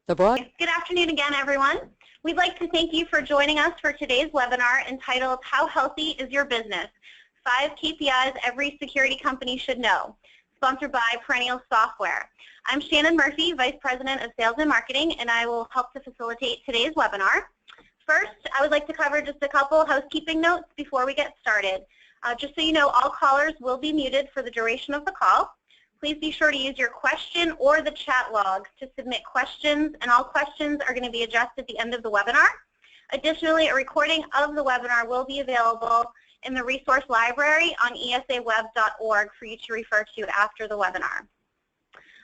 Good afternoon again, everyone. We'd like to thank you for joining us for today's webinar entitled How Healthy is Your Business? 5 KPIs Every Security Company Should Know, sponsored by Perennial Software. I'm Shannon Murphy, Vice President of Sales and Marketing, and I will help to facilitate today's webinar. First, I would like to cover just a couple housekeeping notes before we get started. Just so you know, all callers will be muted for the duration of the call. Please be sure to use your question or the chat logs to submit questions, and all questions are going to be addressed at the end of the webinar. Additionally, a recording of the webinar will be available in the resource library on esaweb.org for you to refer to after the webinar.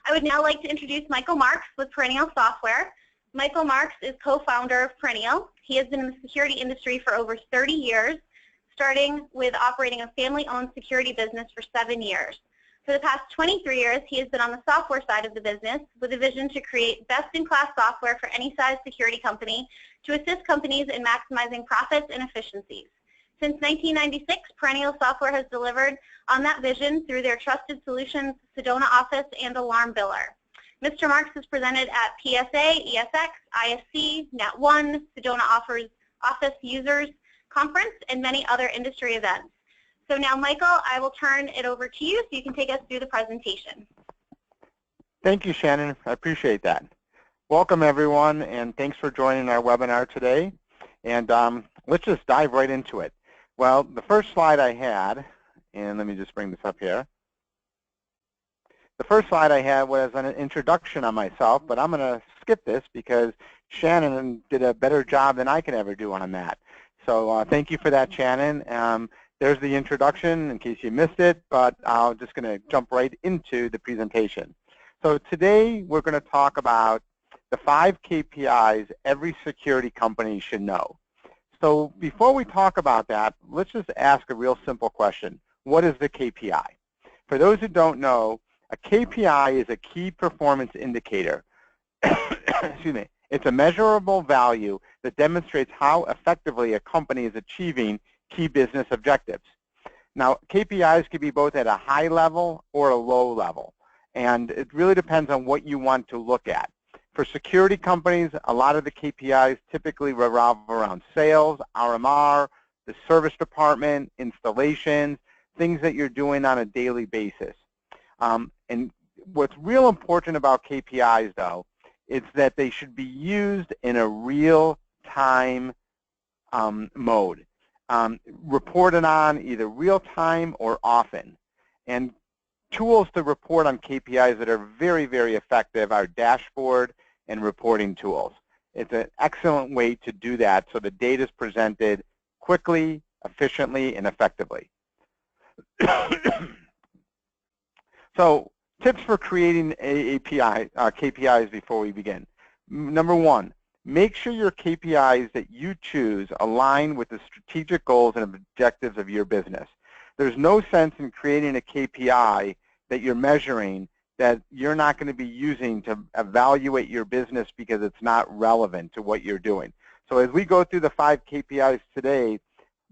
I would now like to introduce Michael Marks with Perennial Software. Michael Marks is co-founder of Perennial. He has been in the security industry for over 30 years, starting with operating a family-owned security business for 7 years. For the past 23 years, he has been on the software side of the business with a vision to create best-in-class software for any size security company to assist companies in maximizing profits and efficiencies. Since 1996, Perennial Software has delivered on that vision through their trusted solutions, Sedona Office and AlarmBiller. Mr. Marks has presented at PSA, ESX, ISC, Net1, Sedona Office Users Conference, and many other industry events. So now, Michael, I will turn it over to you so you can take us through the presentation. Thank you, Shannon. I appreciate that. Welcome, everyone, and thanks for joining our webinar today. And let's just dive right into it. Well, the first slide I had, and let me just bring this up here. The first slide I had was an introduction on myself, but I'm going to skip this because Shannon did a better job than I can ever do on that. So thank you for that, Shannon. There's the introduction in case you missed it, but I'm just going to jump right into the presentation. So today we're going to talk about the 5 KPIs every security company should know. So before we talk about that, let's just ask a real simple question. What is the KPI? For those who don't know, a KPI is a key performance indicator. Excuse me. It's a measurable value that demonstrates how effectively a company is achieving key business objectives. Now, KPIs can be both at a high level or a low level, and it really depends on what you want to look at. For security companies, a lot of the KPIs typically revolve around sales, RMR, the service department, installations, things that you're doing on a daily basis. And what's real important about KPIs, though, is that they should be used in a real-time mode. Reported on either real-time or often. And tools to report on KPIs that are very, very effective are dashboard and reporting tools. It's an excellent way to do that so the data is presented quickly, efficiently, and effectively. So tips for creating KPIs before we begin. Number 1. Make sure your KPIs that you choose align with the strategic goals and objectives of your business. There's no sense in creating a KPI that you're measuring that you're not going to be using to evaluate your business because it's not relevant to what you're doing. So as we go through the 5 KPIs today,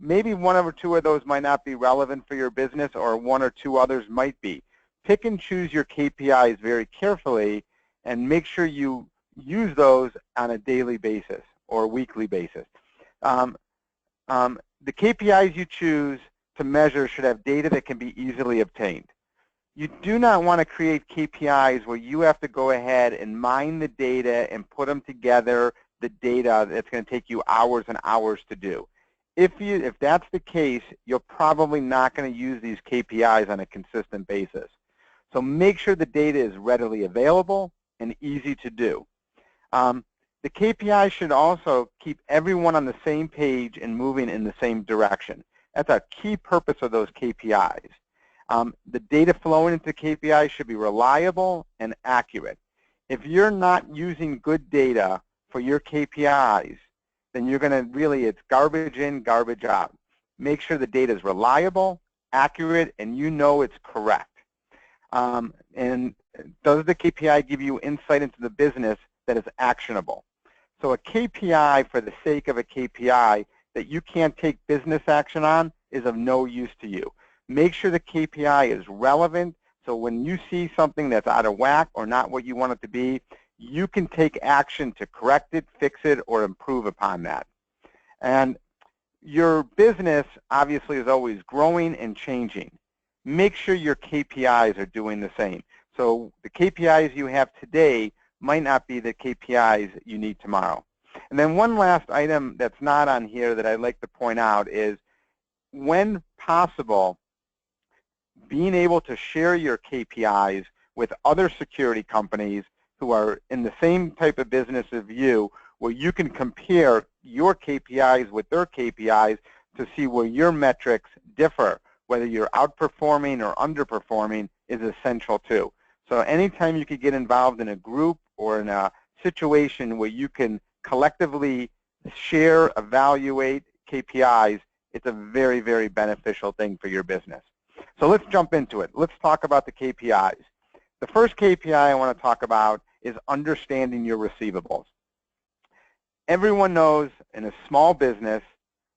maybe 1 or 2 of those might not be relevant for your business, or 1 or 2 others might be. Pick and choose your KPIs very carefully and make sure you use those on a daily basis or weekly basis. The KPIs you choose to measure should have data that can be easily obtained. You do not want to create KPIs where you have to go ahead and mine the data and put them together, the data that's going to take you hours and hours to do. If that's the case, you're probably not going to use these KPIs on a consistent basis. So make sure the data is readily available and easy to do. The KPI should also keep everyone on the same page and moving in the same direction. That's a key purpose of those KPIs. The data flowing into KPIs should be reliable and accurate. If you're not using good data for your KPIs, then you're going to really, it's garbage in, garbage out. Make sure the data is reliable, accurate, and you know it's correct. And does the KPI give you insight into the business that is actionable? So a KPI for the sake of a KPI that you can't take business action on is of no use to you. Make sure the KPI is relevant, so when you see something that's out of whack or not what you want it to be, you can take action to correct it, fix it, or improve upon that. And your business obviously is always growing and changing. Make sure your KPIs are doing the same. So the KPIs you have today might not be the KPIs you need tomorrow. And then one last item that's not on here that I'd like to point out is, when possible, being able to share your KPIs with other security companies who are in the same type of business as you, where you can compare your KPIs with their KPIs to see where your metrics differ, whether you're outperforming or underperforming, is essential too. So anytime you could get involved in a group or in a situation where you can collectively share, evaluate KPIs, it's a very, very beneficial thing for your business. So let's jump into it. Let's talk about the KPIs. The first KPI I want to talk about is understanding your receivables. Everyone knows in a small business,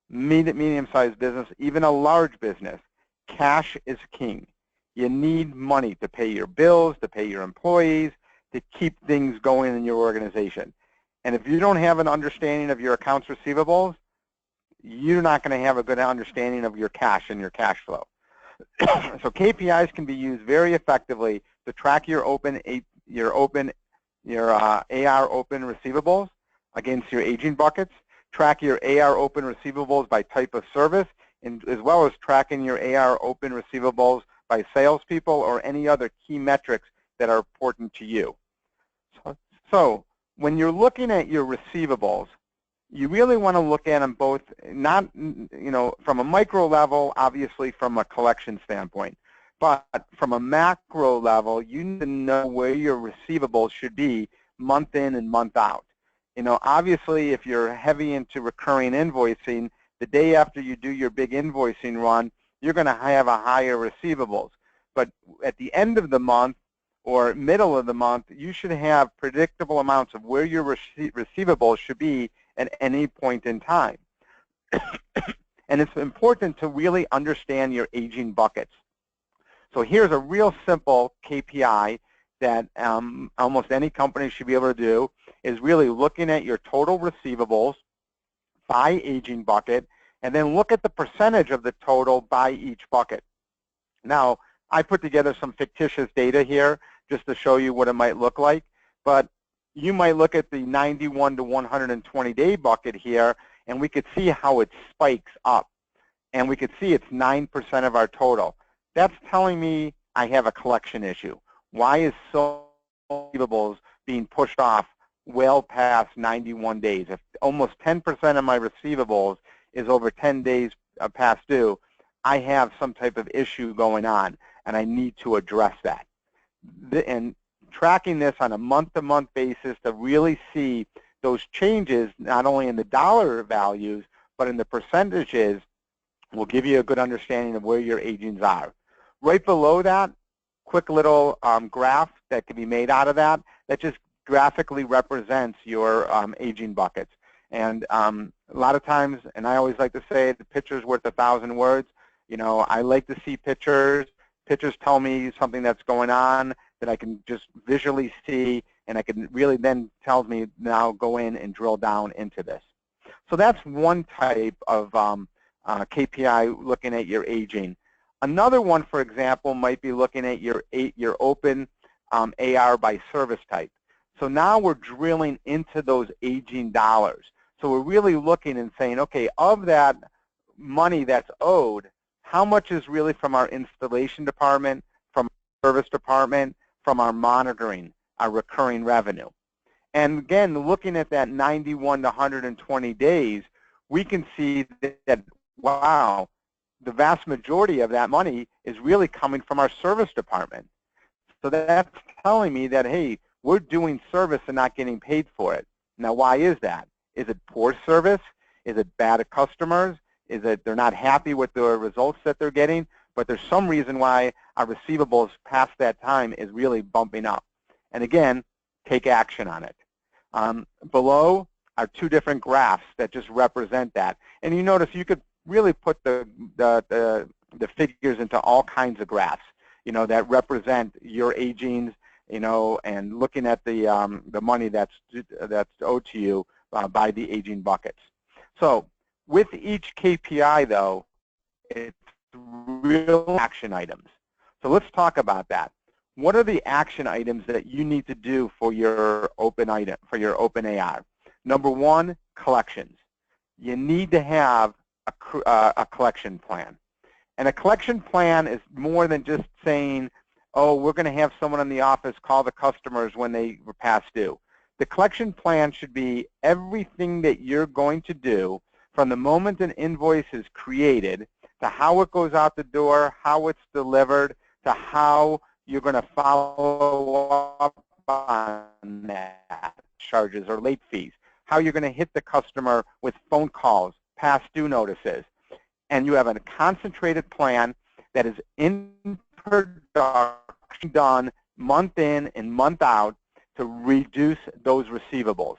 medium-sized business, even a large business, cash is king. You need money to pay your bills, to pay your employees, to keep things going in your organization. And if you don't have an understanding of your accounts receivables, you're not going to have a good understanding of your cash and your cash flow. So KPIs can be used very effectively to track your AR open receivables against your aging buckets, track your AR open receivables by type of service, and as well as tracking your AR open receivables by salespeople or any other key metrics that are important to you. So when you're looking at your receivables, you really want to look at them both, not from a micro level, obviously from a collection standpoint, but from a macro level, you need to know where your receivables should be month in and month out. Obviously, if you're heavy into recurring invoicing, the day after you do your big invoicing run, you're going to have a higher receivables. But at the end of the month or middle of the month, you should have predictable amounts of where your receivables should be at any point in time. And it's important to really understand your aging buckets. So here's a real simple KPI that almost any company should be able to do, is really looking at your total receivables by aging bucket, and then look at the percentage of the total by each bucket. Now, I put together some fictitious data here just to show you what it might look like, but you might look at the 91 to 120 day bucket here, and we could see how it spikes up. And we could see it's 9% of our total. That's telling me I have a collection issue. Why is so many receivables being pushed off well past 91 days? If almost 10% of my receivables is over 10 days past due, I have some type of issue going on, and I need to address that. And tracking this on a month-to-month basis to really see those changes, not only in the dollar values, but in the percentages, will give you a good understanding of where your agings are. Right below that, quick little graph that can be made out of that, that just graphically represents your aging buckets. And a lot of times, and I always like to say, the picture's worth 1,000 words. I like to see pictures. Pictures tell me something that's going on that I can just visually see, and I can really then tells me now go in and drill down into this. So that's one type of KPI, looking at your aging. Another one, for example, might be looking at your open AR by service type. So now we're drilling into those aging dollars. So we're really looking and saying, okay, of that money that's owed, how much is really from our installation department, from our service department, from our monitoring, our recurring revenue? And again, looking at that 91 to 120 days, we can see that, wow, the vast majority of that money is really coming from our service department. So that's telling me that, hey, we're doing service and not getting paid for it. Now, why is that? Is it poor service? Is it bad at customers? Is it they're not happy with the results that they're getting? But there's some reason why our receivables past that time is really bumping up. And again, take action on it. Below are two different graphs that just represent that. And you notice you could really put the figures into all kinds of graphs, that represent your agings, and looking at the money that's owed to you by the aging buckets. So with each KPI, though, it's real action items. So let's talk about that. What are the action items that you need to do for your open AR? Number one, collections. You need to have a collection plan. And a collection plan is more than just saying, oh, we're going to have someone in the office call the customers when they were past due. The collection plan should be everything that you're going to do from the moment an invoice is created to how it goes out the door, how it's delivered, to how you're going to follow up on that, charges or late fees, how you're going to hit the customer with phone calls, past due notices. And you have a concentrated plan that is in production, done month in and month out to reduce those receivables.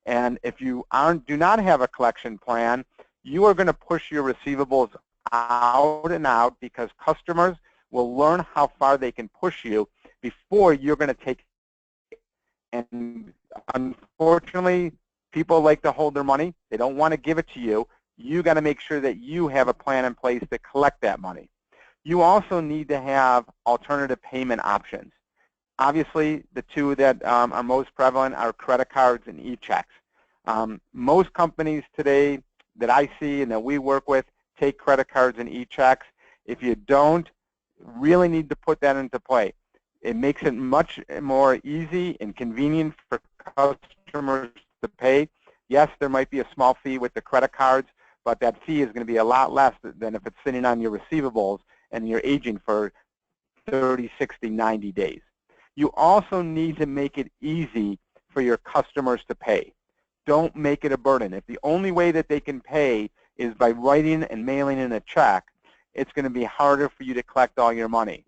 And if you do not have a collection plan, you are going to push your receivables out and out because customers will learn how far they can push you before you're going to take it. And unfortunately, people like to hold their money. They don't want to give it to you. You got to make sure that you have a plan in place to collect that money. You also need to have alternative payment options. Obviously, the two that are most prevalent are credit cards and e-checks. Most companies today that I see and that we work with take credit cards and e-checks. If you don't, really need to put that into play. It makes it much more easy and convenient for customers to pay. Yes, there might be a small fee with the credit cards, but that fee is going to be a lot less than if it's sitting on your receivables and you're aging for 30, 60, 90 days. You also need to make it easy for your customers to pay. Don't make it a burden. If the only way that they can pay is by writing and mailing in a check, it's going to be harder for you to collect all your money.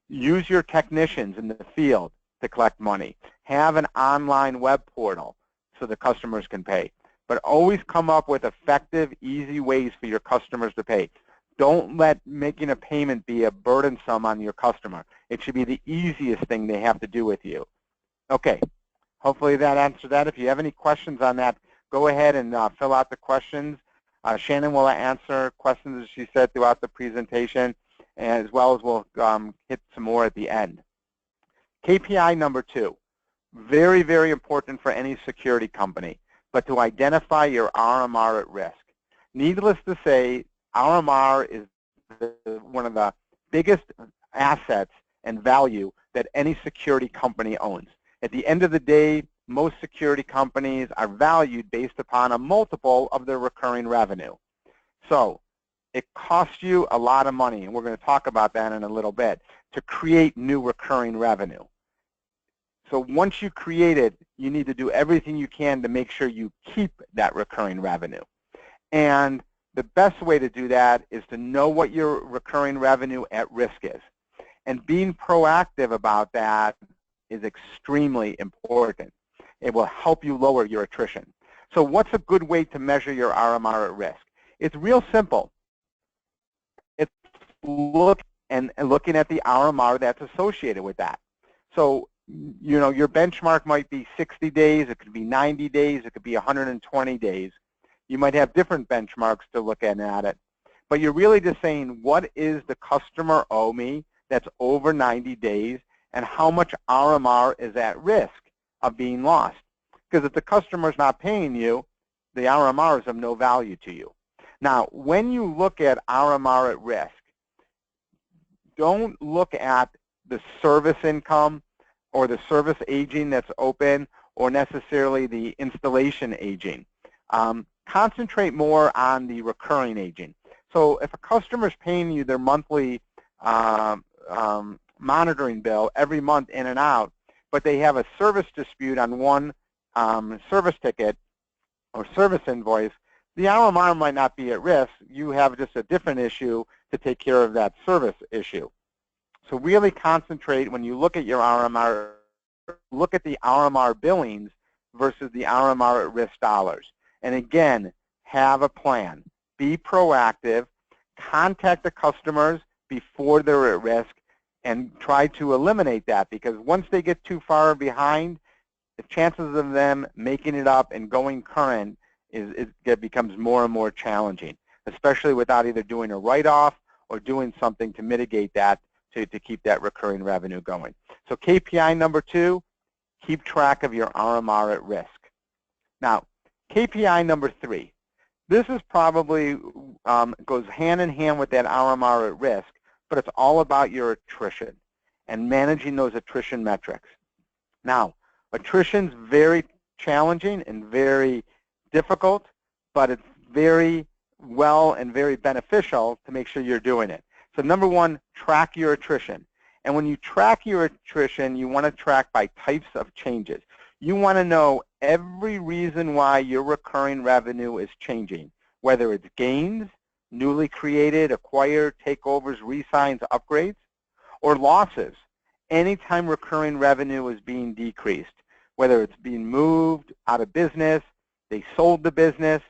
Use your technicians in the field to collect money. Have an online web portal so the customers can pay. But always come up with effective, easy ways for your customers to pay. Don't let making a payment be a burdensome on your customer. It should be the easiest thing they have to do with you. Okay, hopefully that answered that. If you have any questions on that, go ahead and fill out the questions. Shannon will answer questions, as she said, throughout the presentation, as well as we'll hit some more at the end. KPI number 2, very, very important for any security company, but to identify your RMR at risk. Needless to say, RMR is one of the biggest assets and value that any security company owns. At the end of the day, most security companies are valued based upon a multiple of their recurring revenue. So it costs you a lot of money, and we're going to talk about that in a little bit, to create new recurring revenue. So once you create it, you need to do everything you can to make sure you keep that recurring revenue. And the best way to do that is to know what your recurring revenue at risk is. And being proactive about that is extremely important. It will help you lower your attrition. So what's a good way to measure your RMR at risk? It's real simple. It's looking at the RMR that's associated with that. So, your benchmark might be 60 days, it could be 90 days, it could be 120 days. You might have different benchmarks to look at it. But you're really just saying, what is the customer owe me that's over 90 days, and how much RMR is at risk of being lost? Because if the customer's not paying you, the RMR is of no value to you. Now, when you look at RMR at risk, don't look at the service income or the service aging that's open or necessarily the installation aging. Concentrate more on the recurring aging. So if a customer is paying you their monthly monitoring bill every month in and out, but they have a service dispute on one service ticket or service invoice, the RMR might not be at risk. You have just a different issue to take care of that service issue. So really concentrate when you look at your RMR, look at the RMR billings versus the RMR at risk dollars. And again, have a plan. Be proactive. Contact the customers before they're at risk, and try to eliminate that, because once they get too far behind, the chances of them making it up and going current it becomes more and more challenging, especially without either doing a write-off or doing something to mitigate that to keep that recurring revenue going. So KPI number 2, keep track of your RMR at risk. Now, KPI number 3, this is probably goes hand in hand with that RMR at risk, but it's all about your attrition and managing those attrition metrics. Now, attrition's very challenging and very difficult, but it's very well and very beneficial to make sure you're doing it. So number 1, track your attrition. And when you track your attrition, you want to track by types of changes. You want to know every reason why your recurring revenue is changing, whether it's gains, newly created, acquired, takeovers, re-signs, upgrades, or losses. Anytime recurring revenue is being decreased, whether it's being moved out of business, they sold the business,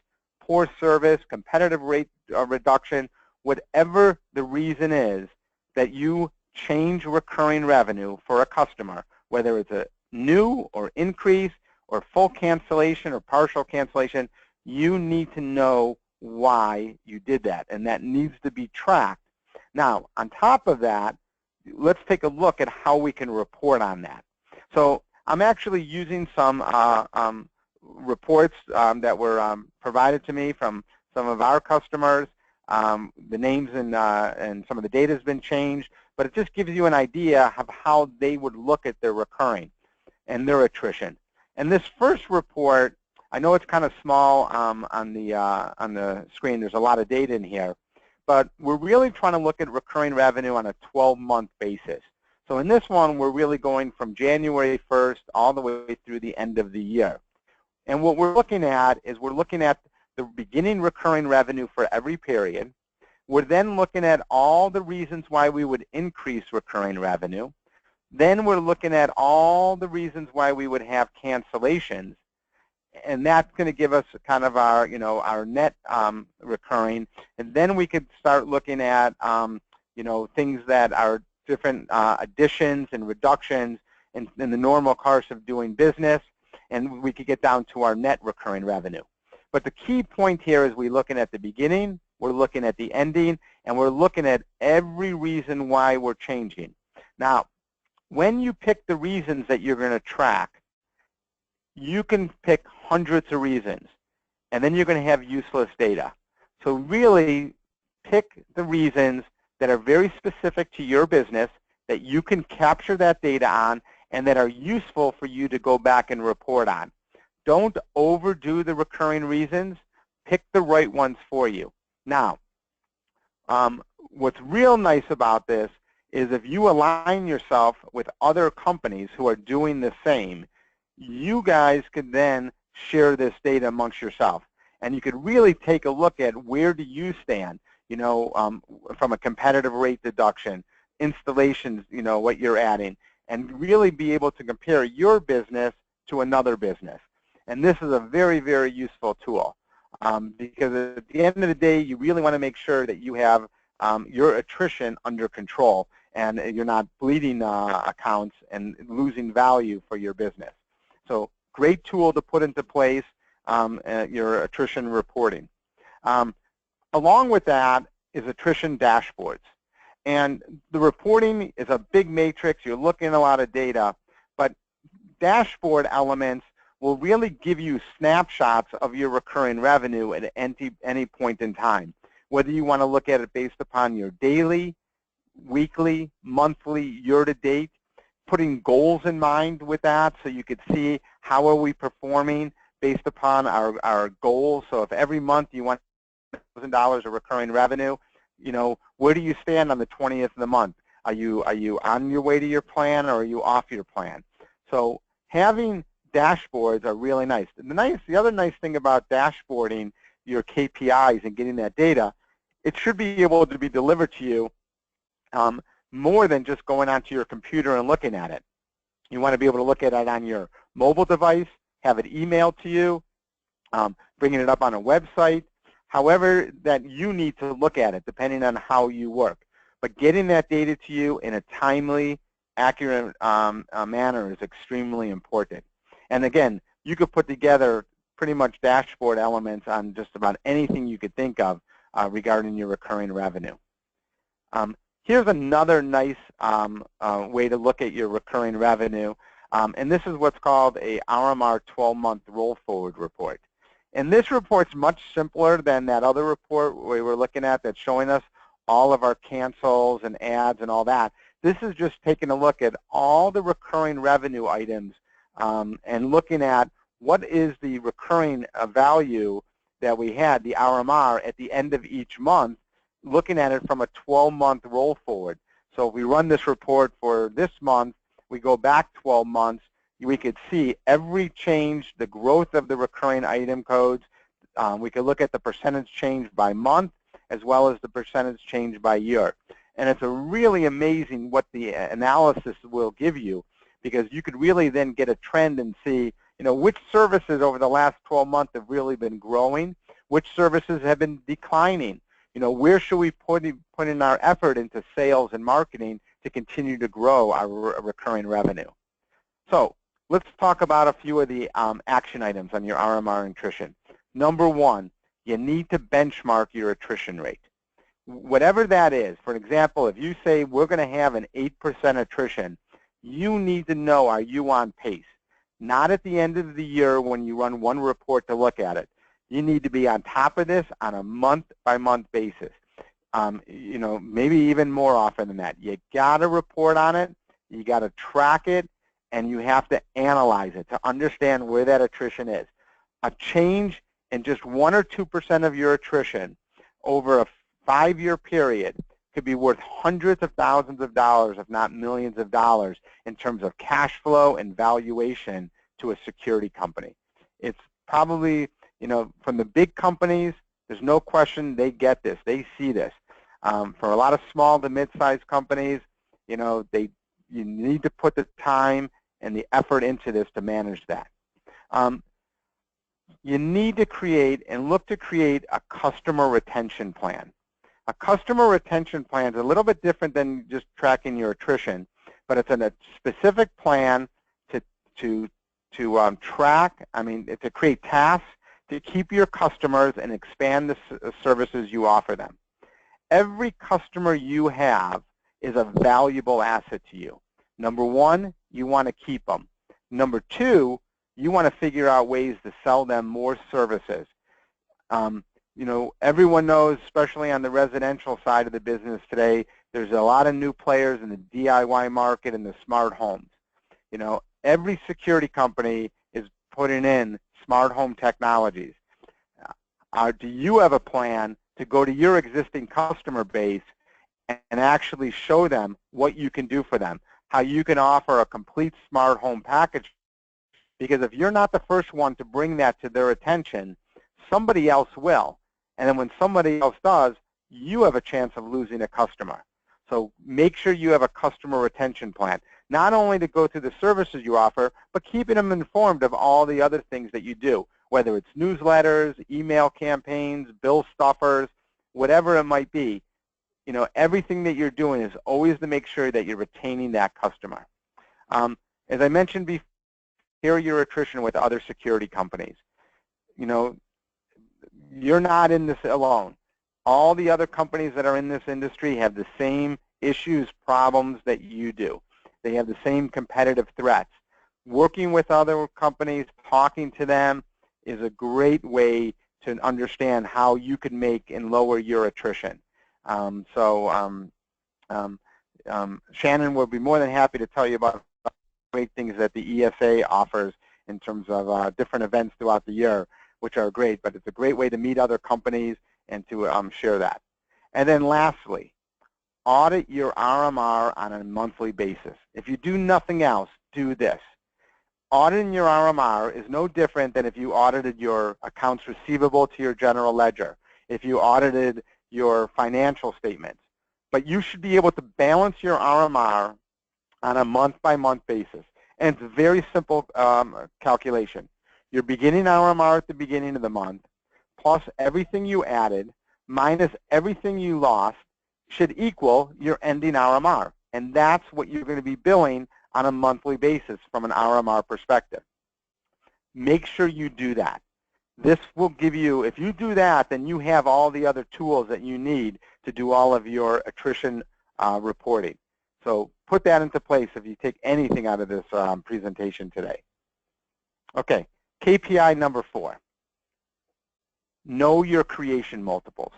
poor service, competitive rate reduction, whatever the reason is that you change recurring revenue for a customer, whether it's a new or increase or full cancellation or partial cancellation, you need to know why you did that, and that needs to be tracked. Now, on top of that, let's take a look at how we can report on that. So I'm actually using some reports that were provided to me from some of our customers. The names and some of the data has been changed, but it just gives you an idea of how they would look at their recurring and their attrition. And this first report, I know it's kind of small on the screen. There's a lot of data in here, but we're really trying to look at recurring revenue on a 12-month basis. So in this one, we're really going from January 1st all the way through the end of the year. And what we're looking at is we're looking at the beginning recurring revenue for every period. We're then looking at all the reasons why we would increase recurring revenue. Then we're looking at all the reasons why we would have cancellations. And that's going to give us kind of our, our net recurring. And then we could start looking at, things that are different additions and reductions in the normal course of doing business. And we could get down to our net recurring revenue. But the key point here is we're looking at the beginning, we're looking at the ending, and we're looking at every reason why we're changing. Now, when you pick the reasons that you're going to track, you can pick hundreds of reasons, and then you're going to have useless data. So really pick the reasons that are very specific to your business, that you can capture that data on, and that are useful for you to go back and report on. Don't overdo the recurring reasons. Pick the right ones for you. Now, what's real nice about this is if you align yourself with other companies who are doing the same, you guys could then share this data amongst yourself. And you could really take a look at where do you stand, from a competitive rate deduction, installations, what you're adding, and really be able to compare your business to another business. And this is a very, very useful tool because at the end of the day, you really want to make sure that you have your attrition under control and you're not bleeding accounts and losing value for your business. So great tool to put into place your attrition reporting. Along with that is attrition dashboards. And the reporting is a big matrix. You're looking at a lot of data, but dashboard elements will really give you snapshots of your recurring revenue at any point in time, whether you want to look at it based upon your daily, weekly, monthly, year-to-date, putting goals in mind with that so you could see how are we performing based upon our goals. So if every month you want $1,000 of recurring revenue, where do you stand on the 20th of the month? Are you on your way to your plan, or are you off your plan? So having dashboards are really nice. The other nice thing about dashboarding your KPIs and getting that data, it should be able to be delivered to you more than just going onto your computer and looking at it. You want to be able to look at it on your mobile device, have it emailed to you, bringing it up on a website, however that you need to look at it, depending on how you work. but getting that data to you in a timely, accurate manner is extremely important. And again, you could put together pretty much dashboard elements on just about anything you could think of regarding your recurring revenue. Here's another nice way to look at your recurring revenue, and this is what's called a RMR 12-month roll forward report. And this report's much simpler than that other report we were looking at that's showing us all of our cancels and ads and all that. This is just taking a look at all the recurring revenue items and looking at what is the recurring value that we had, the RMR, at the end of each month, looking at it from a 12-month roll forward. So if we run this report for this month, we go back 12 months, we could see every change, the growth of the recurring item codes. We could look at the percentage change by month as well as the percentage change by year. And it's a really amazing what the analysis will give you, because you could really then get a trend and see, which services over the last 12 months have really been growing, which services have been declining. Where should we put in our effort into sales and marketing to continue to grow our recurring revenue? So let's talk about a few of the action items on your RMR attrition. Number one, you need to benchmark your attrition rate. Whatever that is, for example, if you say we're going to have an 8% attrition, you need to know, are you on pace? Not at the end of the year when you run one report to look at it. You need to be on top of this on a month-by-month basis. Maybe even more often than that. You got to report on it, you got to track it, and you have to analyze it to understand where that attrition is. A change in just 1 or 2% of your attrition over a 5-year period could be worth hundreds of thousands of dollars, if not millions of dollars, in terms of cash flow and valuation to a security company. It's probably, from the big companies, there's no question they get this. They see this. For a lot of small to mid-sized companies, you need to put the time and the effort into this to manage that. You need to create and look to create a customer retention plan. A customer retention plan is a little bit different than just tracking your attrition, but it's a specific plan to track, to create tasks to keep your customers and expand the services you offer them. Every customer you have is a valuable asset to you. Number one, you want to keep them. Number two, you want to figure out ways to sell them more services. Everyone knows, especially on the residential side of the business today, there's a lot of new players in the DIY market and the smart homes. Every security company is putting in smart home technologies. Do you have a plan to go to your existing customer base and actually show them what you can do for them, how you can offer a complete smart home package? Because if you're not the first one to bring that to their attention, somebody else will. And then when somebody else does, you have a chance of losing a customer. So make sure you have a customer retention plan, not only to go through the services you offer, but keeping them informed of all the other things that you do, whether it's newsletters, email campaigns, bill stuffers, whatever it might be. Everything that you're doing is always to make sure that you're retaining that customer. As I mentioned before, here your attrition with other security companies. You're not in this alone. All the other companies that are in this industry have the same issues, problems that you do. They have the same competitive threats. Working with other companies, talking to them is a great way to understand how you can make and lower your attrition. Shannon will be more than happy to tell you about great things that the ESA offers in terms of different events throughout the year, which are great, but it's a great way to meet other companies and to share that. And then lastly, audit your RMR on a monthly basis. If you do nothing else, do this. Auditing your RMR is no different than if you audited your accounts receivable to your general ledger, if you audited your financial statements. But you should be able to balance your RMR on a month-by-month basis. And it's a very simple calculation. Your beginning RMR at the beginning of the month, plus everything you added, minus everything you lost, should equal your ending RMR. And that's what you're going to be billing on a monthly basis from an RMR perspective. Make sure you do that. This will give you, if you do that, then you have all the other tools that you need to do all of your attrition reporting. So put that into place if you take anything out of this presentation today. Okay, KPI number 4. Know your creation multiples.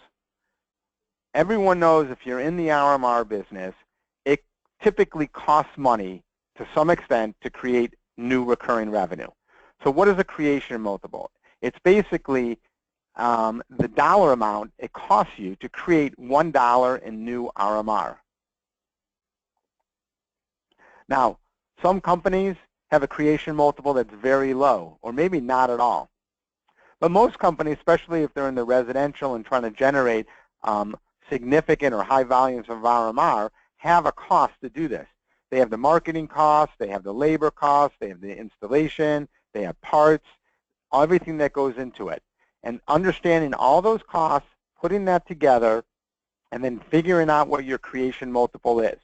Everyone knows if you're in the RMR business, it typically costs money to some extent to create new recurring revenue. So what is a creation multiple? It's basically the dollar amount it costs you to create $1 in new RMR. Now, some companies have a creation multiple that's very low, or maybe not at all. But most companies, especially if they're in the residential and trying to generate significant or high volumes of RMR, have a cost to do this. They have the marketing costs, they have the labor costs, they have the installation, they have parts, everything that goes into it. And understanding all those costs, putting that together, and then figuring out what your creation multiple is.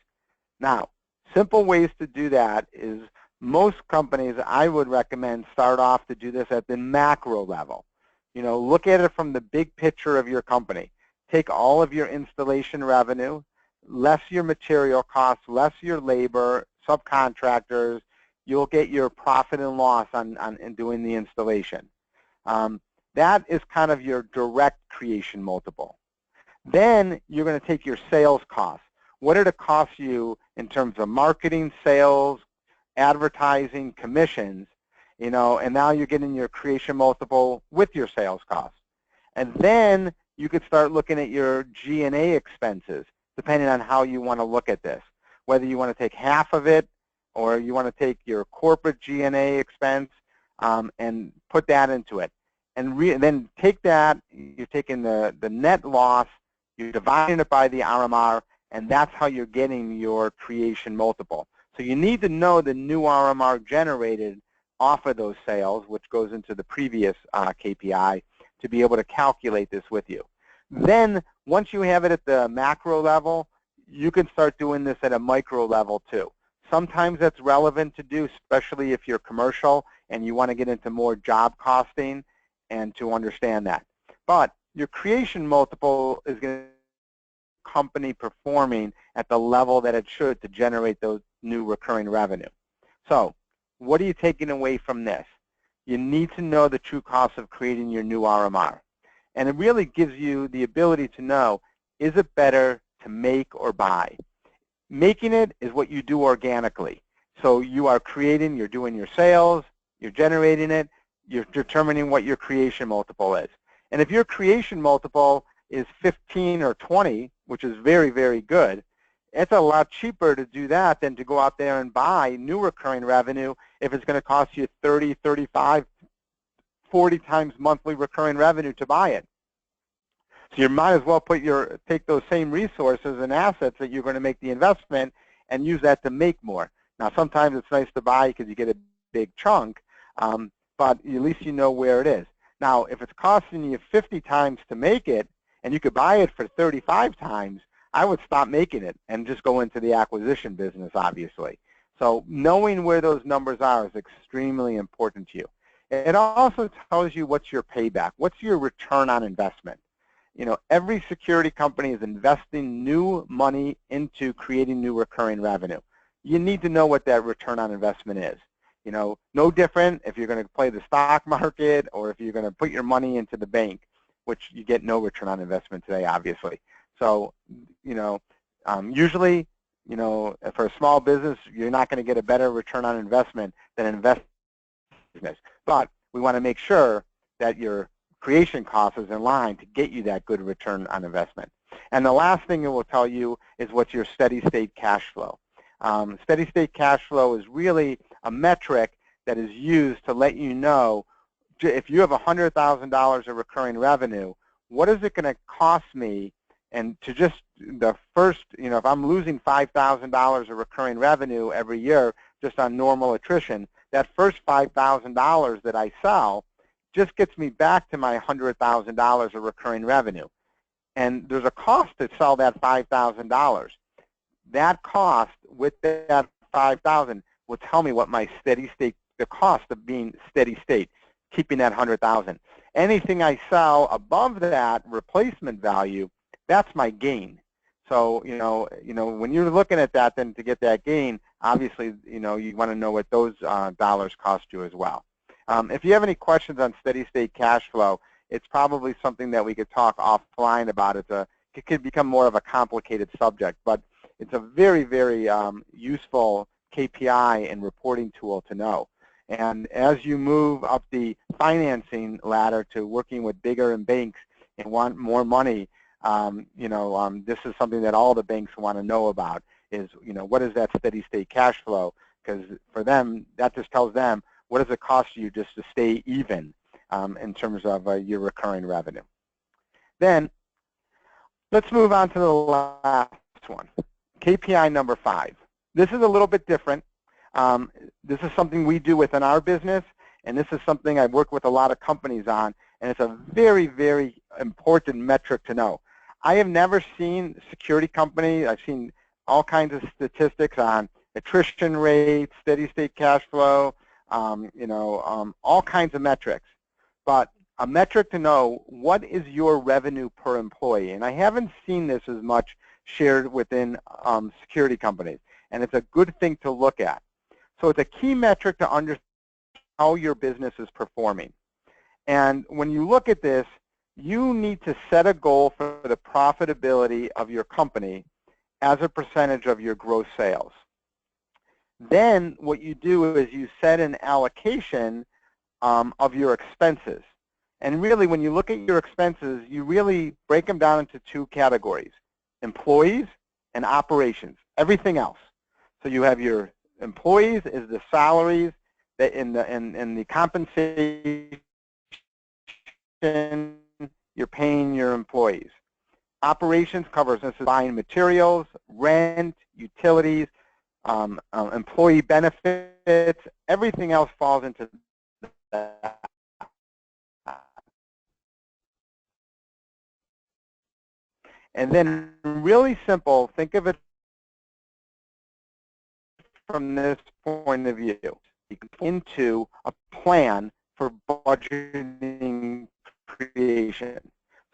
Now, simple ways to do that is most companies, I would recommend, start off to do this at the macro level. You know, look at it from the big picture of your company. Take all of your installation revenue, less your material costs, less your labor, subcontractors. You'll get your profit and loss on doing the installation. That is kind of your direct creation multiple. Then you're going to take your sales costs. What did it cost you in terms of marketing, sales, advertising, commissions, you know, and now you're getting your creation multiple with your sales costs. And then you could start looking at your G&A expenses, depending on how you want to look at this, whether you want to take half of it or you want to take your corporate G&A expense and put that into it. And then take that, you're taking the net loss, you're dividing it by the RMR, and that's how you're getting your creation multiple. So you need to know the new RMR generated off of those sales, which goes into the previous KPI, to be able to calculate this with you. Then, once you have it at the macro level, you can start doing this at a micro level too. Sometimes that's relevant to do, especially if you're commercial and you want to get into more job costing and to understand that. But your creation multiple is going to be company performing at the level that it should to generate those new recurring revenue. So what are you taking away from this? You need to know the true cost of creating your new RMR. And it really gives you the ability to know, is it better to make or buy? Making it is what you do organically. So you are creating, you're doing your sales, you're generating it, you're determining what your creation multiple is. And if your creation multiple is 15 or 20, which is very, very good, it's a lot cheaper to do that than to go out there and buy new recurring revenue if it's going to cost you 30, 35, 40 times monthly recurring revenue to buy it. So you might as well take those same resources and assets that you're going to make the investment and use that to make more. Now, sometimes it's nice to buy because you get a big chunk, but at least you know where it is. Now, if it's costing you 50 times to make it and you could buy it for 35 times, I would stop making it and just go into the acquisition business, obviously. So knowing where those numbers are is extremely important to you. It also tells you what's your payback, what's your return on investment. You know, every security company is investing new money into creating new recurring revenue. You need to know what that return on investment is. You know, no different if you're going to play the stock market or if you're going to put your money into the bank, which you get no return on investment today, obviously. So, you know, usually, you know, for a small business, you're not going to get a better return on investment than an investment business. But we want to make sure that your creation cost is in line to get you that good return on investment. And the last thing it will tell you is what's your steady state cash flow. Steady state cash flow is really a metric that is used to let you know if you have $100,000 of recurring revenue, what is it going to cost me? And to just the first, you know, if I'm losing $5,000 of recurring revenue every year just on normal attrition, that first $5,000 that I sell just gets me back to my $100,000 of recurring revenue. and there's a cost to sell that $5,000. That cost with that $5,000 will tell me what my steady state, the cost of being steady state, keeping that $100,000. Anything I sell above that replacement value, that's my gain. So, when you're looking at that, then to get that gain, obviously, you want to know what those dollars cost you as well. If you have any questions on steady state cash flow, it's probably something that we could talk offline about. It could become more of a complicated subject, but it's a very, very useful KPI and reporting tool to know. And as you move up the financing ladder to working with bigger banks and want more money, this is something that all the banks want to know about is, what is that steady state cash flow? Because for them, that just tells them what does it cost you just to stay even in terms of your recurring revenue. Then let's move on to the last one, KPI number 5. This is a little bit different. This is something we do within our business, and this is something I work with a lot of companies on, and it's a very, very important metric to know. I have never seen a security company. I've seen all kinds of statistics on attrition rate, steady state cash flow, all kinds of metrics. But a metric to know, what is your revenue per employee? And I haven't seen this as much shared within security companies, and it's a good thing to look at. So it's a key metric to understand how your business is performing. And when you look at this, you need to set a goal for the profitability of your company as a percentage of your gross sales. Then what you do is you set an allocation of your expenses. And really, when you look at your expenses, you really break them down into 2 categories, employees and operations, everything else. So you have your employees is the salaries that in the compensation you're paying your employees. Operations covers this is buying materials, rent, utilities, employee benefits, everything else falls into that. And then really simple, think of it from this point of view, into a plan for budgeting creation.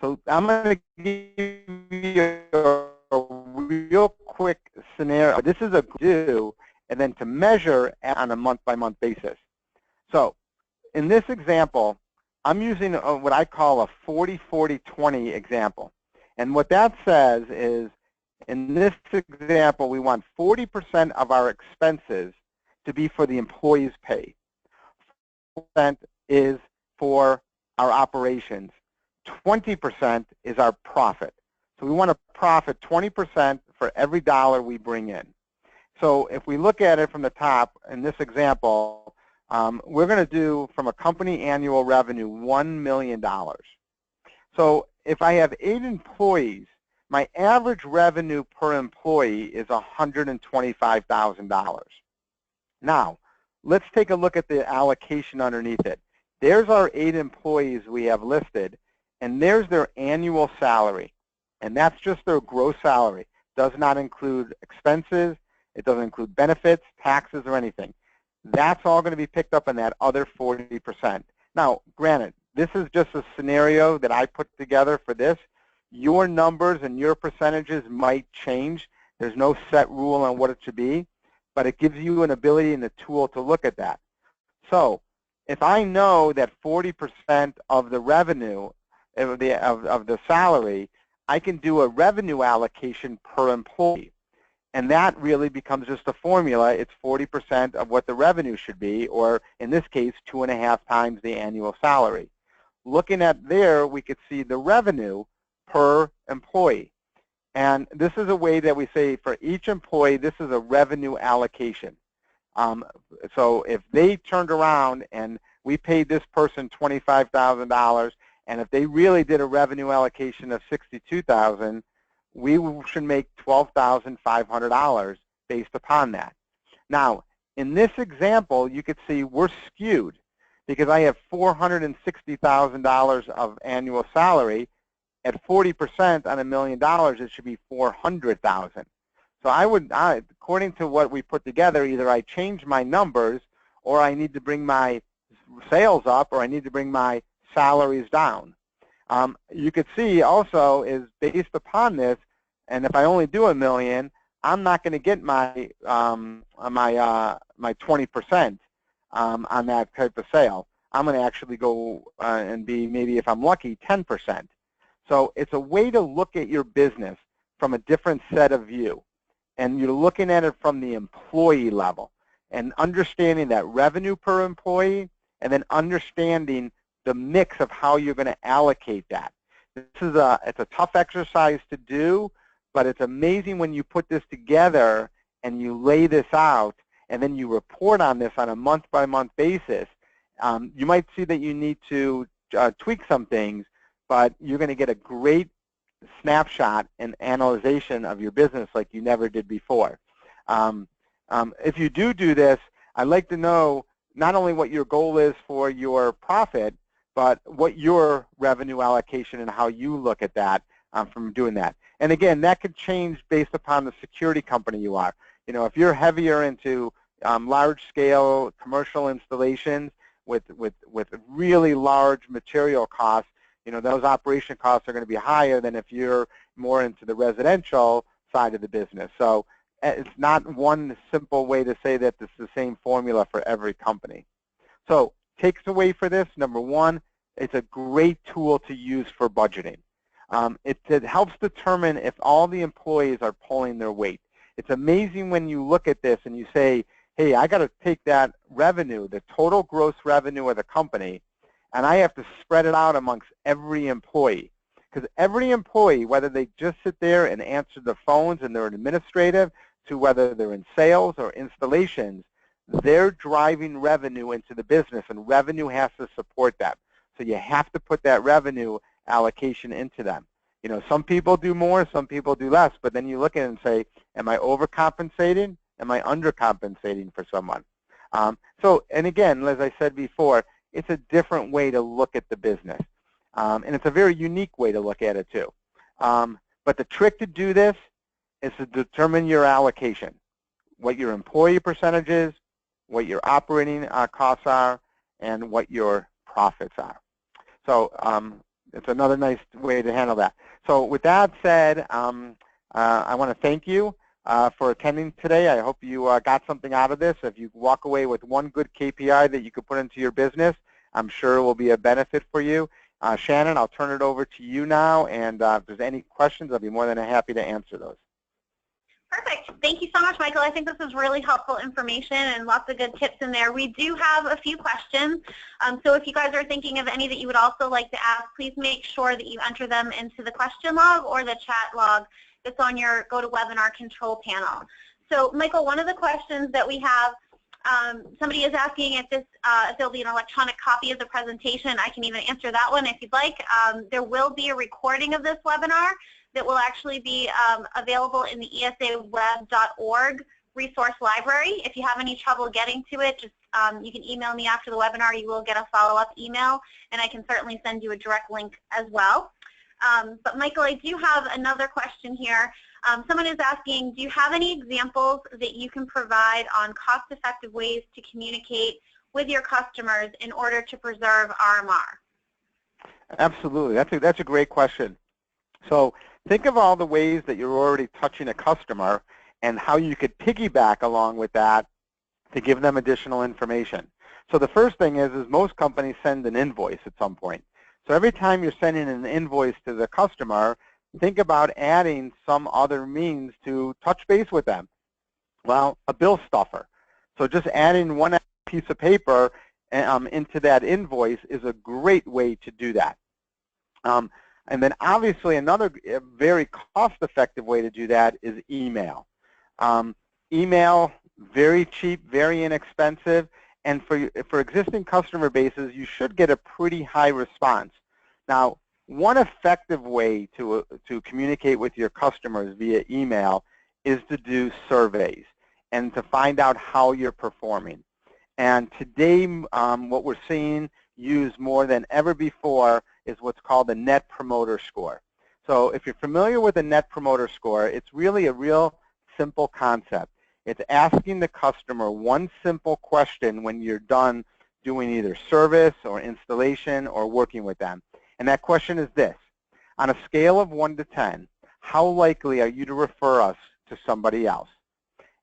So I'm going to give you a real quick scenario. This is a do, and then to measure on a month-by-month basis. So in this example, I'm using what I call a 40-40-20 example. And what that says is, in this example, we want 40% of our expenses to be for the employee's pay. 40% is for our operations. 20% is our profit. So we want to profit 20% for every dollar we bring in. So if we look at it from the top, in this example, we're going to do from a company annual revenue $1 million. So if I have 8 employees, my average revenue per employee is $125,000. Now, let's take a look at the allocation underneath it. There's our 8 employees we have listed, and there's their annual salary. And that's just their gross salary. Does not include expenses. It doesn't include benefits, taxes, or anything. That's all going to be picked up in that other 40%. Now, granted, this is just a scenario that I put together for this. Your numbers and your percentages might change. There's no set rule on what it should be, but it gives you an ability and a tool to look at that. So if I know that 40% of the revenue, of the salary, I can do a revenue allocation per employee. And that really becomes just a formula. It's 40% of what the revenue should be, or in this case, 2.5 times the annual salary. Looking at there, we could see the revenue per employee. And this is a way that we say for each employee, this is a revenue allocation. So if they turned around and we paid this person $25,000, and if they really did a revenue allocation of $62,000, we should make $12,500 based upon that. Now, in this example, you could see we're skewed because I have $460,000 of annual salary, at 40% on $1 million, it should be 400,000. So according to what we put together, either I change my numbers, or I need to bring my sales up, or I need to bring my salaries down. You could see also is based upon this, and if I only do $1 million, I'm not going to get my my 20% on that type of sale. I'm going to actually go and be, maybe if I'm lucky, 10%. So it's a way to look at your business from a different set of view. And you're looking at it from the employee level and understanding that revenue per employee, and then understanding the mix of how you're going to allocate that. It's a tough exercise to do, but it's amazing when you put this together and you lay this out, and then you report on this on a month-by-month basis. You might see that you need to tweak some things, but you're going to get a great snapshot and analyzation of your business like you never did before. If you do this, I'd like to know not only what your goal is for your profit, but what your revenue allocation and how you look at that from doing that. And again, that could change based upon the security company you are. You know, if you're heavier into large-scale commercial installations with really large material costs, you know, those operation costs are going to be higher than if you're more into the residential side of the business. So it's not one simple way to say that this is the same formula for every company. So takes away for this, number one, it's a great tool to use for budgeting. It helps determine if all the employees are pulling their weight. It's amazing when you look at this and you say, hey, I got to take that revenue, the total gross revenue of the company, and I have to spread it out amongst every employee. Because every employee, whether they just sit there and answer the phones and they're administrative, to whether they're in sales or installations, they're driving revenue into the business, and revenue has to support that. So you have to put that revenue allocation into them. You know, some people do more, some people do less, but then you look at it and say, am I overcompensating? Am I undercompensating for someone? And again, as I said before, it's a different way to look at the business. And it's a very unique way to look at it too. But the trick to do this is to determine your allocation, what your employee percentage is, what your operating costs are, and what your profits are. So it's another nice way to handle that. So with that said, I want to thank you for attending today. I hope you got something out of this. If you walk away with one good KPI that you could put into your business, I'm sure it will be a benefit for you. Shannon, I'll turn it over to you now, and if there's any questions, I'll be more than happy to answer those. Perfect. Thank you so much, Michael. I think this is really helpful information and lots of good tips in there. We do have a few questions, so if you guys are thinking of any that you would also like to ask, please make sure that you enter them into the question log or the chat log that's on your GoToWebinar control panel. So, Michael, one of the questions that we have, somebody is asking if there'll be an electronic copy of the presentation. I can even answer that one if you'd like. There will be a recording of this webinar that will actually be available in the esaweb.org resource library. If you have any trouble getting to it, just you can email me after the webinar. You will get a follow-up email, and I can certainly send you a direct link as well. But Michael, I do have another question here. Someone is asking, do you have any examples that you can provide on cost-effective ways to communicate with your customers in order to preserve RMR? Absolutely. That's a great question. So think of all the ways that you're already touching a customer and how you could piggyback along with that to give them additional information. So the first thing is most companies send an invoice at some point. So every time you're sending an invoice to the customer, think about adding some other means to touch base with them. Well, a bill stuffer. So just adding one piece of paper into that invoice is a great way to do that. And then obviously another very cost-effective way to do that is email. Email, very cheap, very inexpensive, and for existing customer bases, you should get a pretty high response. Now, one effective way to communicate with your customers via email is to do surveys and to find out how you're performing. And today, what we're seeing used more than ever before is what's called the Net Promoter Score. So if you're familiar with a Net Promoter Score, it's really a real simple concept. It's asking the customer one simple question when you're done doing either service or installation or working with them. And that question is this: on a scale of 1 to 10, how likely are you to refer us to somebody else?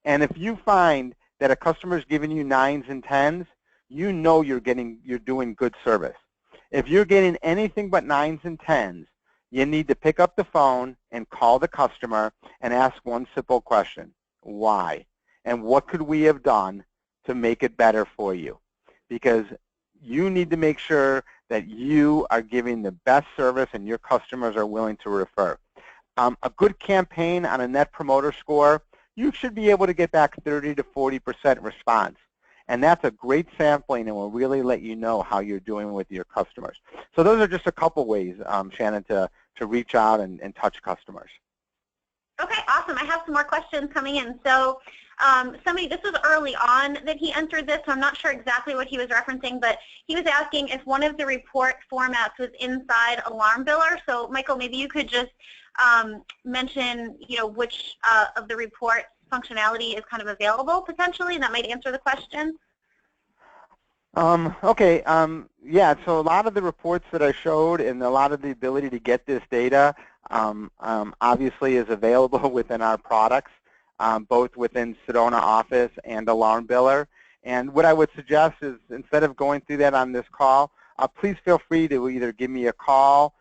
And if you find that a customer is giving you 9s and 10s, you know you're doing good service. If you're getting anything but 9s and 10s, you need to pick up the phone and call the customer and ask one simple question: why? And what could we have done to make it better for you? Because you need to make sure that you are giving the best service and your customers are willing to refer. A good campaign on a Net Promoter Score, you should be able to get back 30 to 40% response. And that's a great sampling and will really let you know how you're doing with your customers. So those are just a couple ways, Shannon, to reach out and touch customers. Okay, awesome. I have some more questions coming in. So this was early on that he entered this, so I'm not sure exactly what he was referencing, but he was asking if one of the report formats was inside AlarmBiller. So Michael, maybe you could just mention, which of the report functionality is kind of available potentially, and that might answer the question. Okay, yeah, so a lot of the reports that I showed and a lot of the ability to get this data obviously is available within our products, both within Sedona Office and AlarmBiller. And what I would suggest is, instead of going through that on this call, please feel free to either give me a call.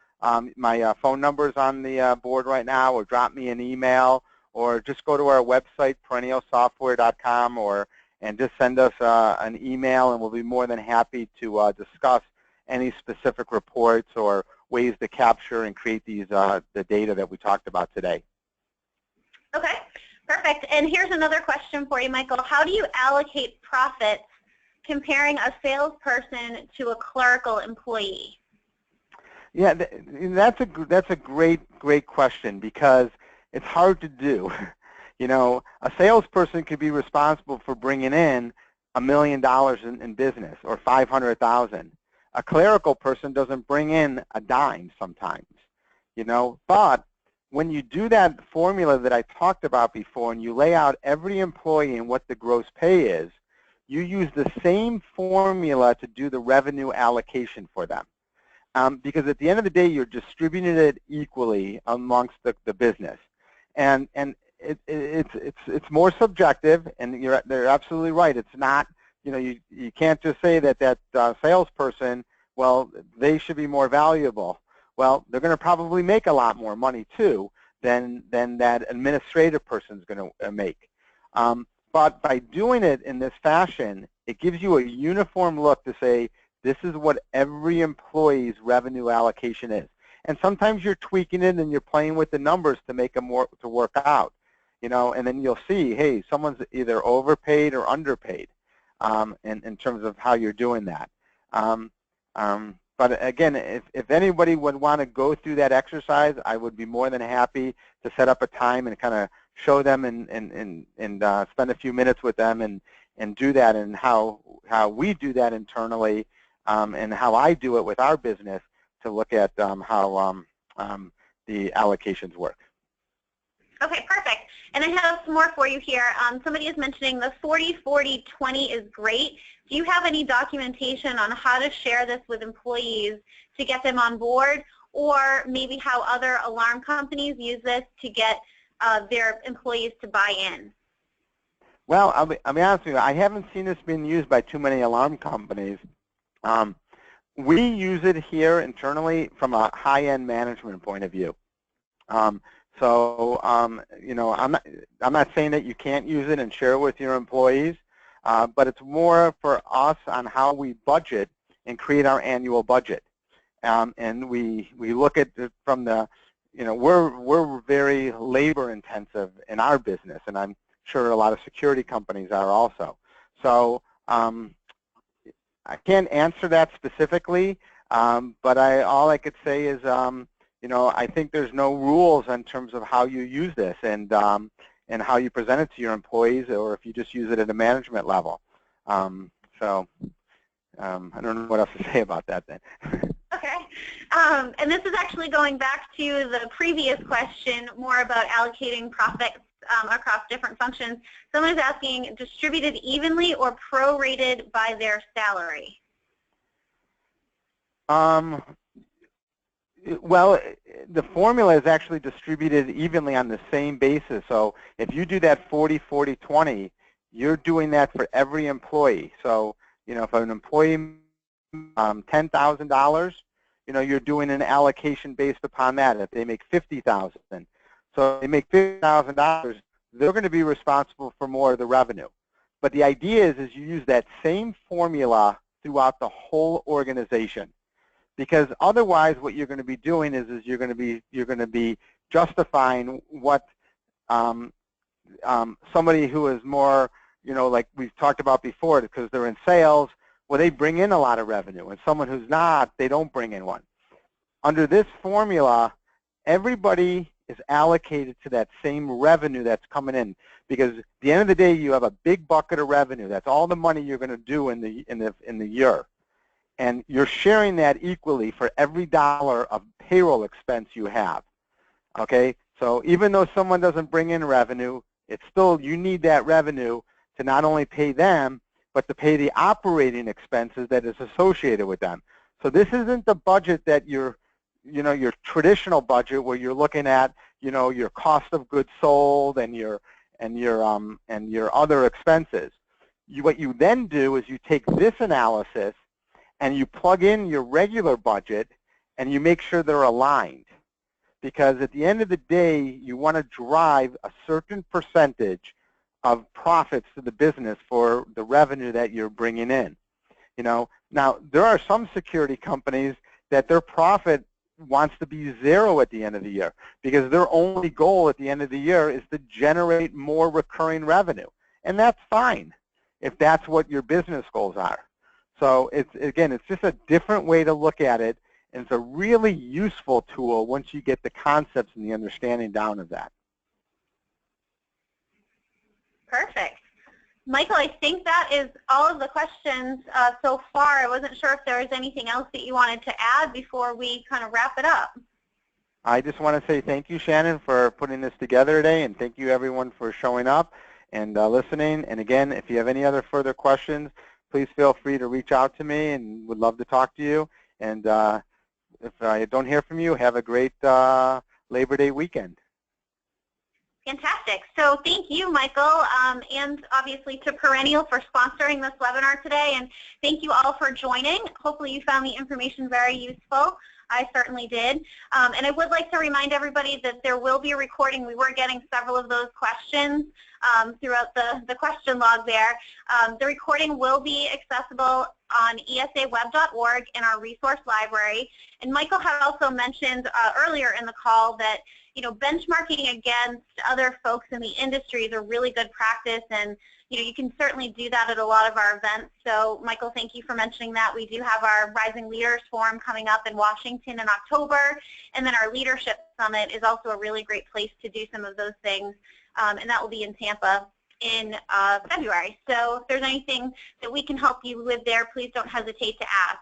My phone number is on the board right now, or drop me an email, or just go to our website, perennialsoftware.com, and just send us an email, and we'll be more than happy to discuss any specific reports or ways to capture and create these the data that we talked about today. Okay, perfect. And here's another question for you, Michael. How do you allocate profits comparing a salesperson to a clerical employee? Yeah, that's a great question, because it's hard to do. A salesperson could be responsible for bringing in $1 million in business, or 500,000. A clerical person doesn't bring in a dime sometimes, But when you do that formula that I talked about before, and you lay out every employee and what the gross pay is, you use the same formula to do the revenue allocation for them. Because at the end of the day, you're distributing it equally amongst the business. And it's more subjective, and they're absolutely right. It's not, you can't just say that salesperson, well, they should be more valuable. Well, they're going to probably make a lot more money too than that administrative person's going to make. But by doing it in this fashion, it gives you a uniform look to say, this is what every employee's revenue allocation is. And sometimes you're tweaking it and you're playing with the numbers to make them to work out. And then you'll see, hey, someone's either overpaid or underpaid in terms of how you're doing that. But again, if anybody would want to go through that exercise, I would be more than happy to set up a time and kind of show them and spend a few minutes with them and do that, and how we do that internally, and how I do it with our business to look at how the allocations work. Okay, perfect. And I have some more for you here. Somebody is mentioning the 40-40-20 is great. Do you have any documentation on how to share this with employees to get them on board, or maybe how other alarm companies use this to get their employees to buy in? Well, I'll be honest with you, I haven't seen this being used by too many alarm companies. We use it here internally from a high-end management point of view. So, I'm not saying that you can't use it and share it with your employees, but it's more for us on how we budget and create our annual budget. And we look at it from the, we're very labor-intensive in our business, and I'm sure a lot of security companies are also. So I can't answer that specifically, but all I could say is, I think there's no rules in terms of how you use this and how you present it to your employees, or if you just use it at a management level. So I don't know what else to say about that then. Okay. And this is actually going back to the previous question, more about allocating profits across different functions. Someone is asking, distributed evenly or prorated by their salary? Well, the formula is actually distributed evenly on the same basis. So if you do that 40-40-20, you're doing that for every employee. So, if an employee $10,000, you're doing an allocation based upon that. If they make $50,000, so if they make $50,000, they're going to be responsible for more of the revenue. But the idea is you use that same formula throughout the whole organization, because otherwise what you're going to be doing is you're going to be justifying what somebody who is more, like we've talked about before, because they're in sales, well, they bring in a lot of revenue, and someone who's not, they don't bring in one. Under this formula, everybody is allocated to that same revenue that's coming in, because at the end of the day, you have a big bucket of revenue. That's all the money you're going to do in the year, and you're sharing that equally for every dollar of payroll expense you have. Okay, so even though someone doesn't bring in revenue, it's still, you need that revenue to not only pay them, but to pay the operating expenses that is associated with them. So this isn't the budget that your traditional budget where you're looking at, your cost of goods sold and your other expenses. What you then do is you take this analysis and you plug in your regular budget and you make sure they're aligned. Because at the end of the day, you want to drive a certain percentage of profits to the business for the revenue that you're bringing in. Now, there are some security companies that their profit wants to be zero at the end of the year, because their only goal at the end of the year is to generate more recurring revenue. And that's fine if that's what your business goals are. So it's just a different way to look at it, and it's a really useful tool once you get the concepts and the understanding down of that. Perfect. Michael, I think that is all of the questions so far. I wasn't sure if there was anything else that you wanted to add before we kind of wrap it up. I just want to say thank you, Shannon, for putting this together today, and thank you, everyone, for showing up and listening. And again, if you have any other further questions, please feel free to reach out to me, and would love to talk to you. And if I don't hear from you, have a great Labor Day weekend. Fantastic. So thank you, Michael, and obviously to Perennial for sponsoring this webinar today. And thank you all for joining. Hopefully you found the information very useful. I certainly did. And I would like to remind everybody that there will be a recording. We were getting several of those questions throughout the question log there. The recording will be accessible on esaweb.org in our resource library. And Michael had also mentioned earlier in the call that benchmarking against other folks in the industry is a really good practice, and you can certainly do that at a lot of our events. So Michael, thank you for mentioning that. We do have our Rising Leaders Forum coming up in Washington in October, and then our Leadership Summit is also a really great place to do some of those things, and that will be in Tampa in February. So if there's anything that we can help you with there, please don't hesitate to ask.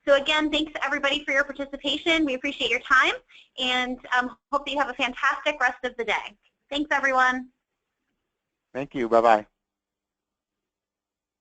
So again, thanks everybody for your participation. We appreciate your time, and hope that you have a fantastic rest of the day. Thanks, everyone. Thank you. Bye-bye.